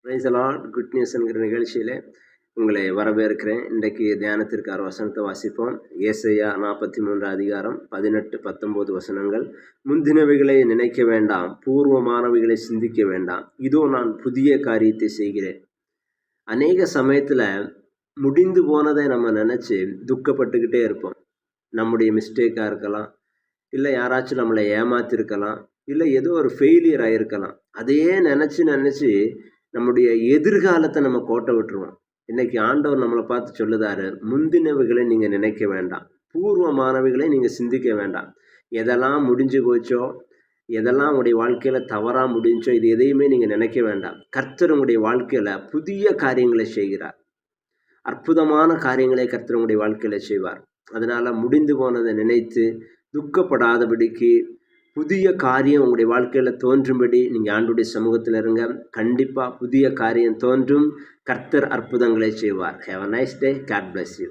Praise the Lord. Good news என்கிற நிகழ்ச்சியில் உங்களை வரவேற்கிறேன். இன்றைக்கு தியானத்திற்கான வசனத்தை வாசிப்போம். ஏசாயா 43 அதிகாரம் 18, 19 வசனங்கள். முந்தினவைகளை நினைக்க வேண்டாம், பூர்வமானவைகளை சிந்திக்க வேண்டாம், இதோ நான் புதிய காரியத்தை செய்கிறேன். அநேக சமயத்தில் முடிந்து போனதை நம்ம நினச்சி துக்கப்பட்டுக்கிட்டே இருப்போம். நம்முடைய மிஸ்டேக்காக இருக்கலாம், இல்லை யாராச்சும் நம்மளை ஏமாத்திருக்கலாம், இல்லை ஏதோ ஒரு ஃபெயிலியர் ஆகிருக்கலாம். அதையே நினச்சி நம்முடைய எதிர்காலத்தை நம்ம கோட்டை விட்டுருவோம். இன்னைக்கு ஆண்டவர் நம்மளை பார்த்து சொல்லுதாரு, முந்தினவைகளை நீங்கள் நினைக்க வேண்டாம், பூர்வமானவைகளை நீங்கள் சிந்திக்க வேண்டாம். எதெல்லாம் முடிஞ்சு போச்சோ, எதெல்லாம் உங்களுடைய வாழ்க்கையில் தவறாக முடிஞ்சோ, இது எதையுமே நீங்கள் நினைக்க வேண்டாம். கர்த்தர் உங்களுடைய வாழ்க்கையில் புதிய காரியங்களை செய்கிறார். அற்புதமான காரியங்களை கர்த்தர் உங்களுடைய வாழ்க்கையில் செய்வார். அதனால் முடிந்து போனதை நினைத்து துக்கப்படாதபடிக்கு புதிய காரியம் உங்களுடைய வாழ்க்கையில் தோன்றும்படி நீங்கள் ஆண்டுடைய சமூகத்தில் இருங்க. கண்டிப்பாக புதிய காரியம் தோன்றும். கர்த்தர் அற்புதங்களை செய்வார். Have a nice day. God bless you.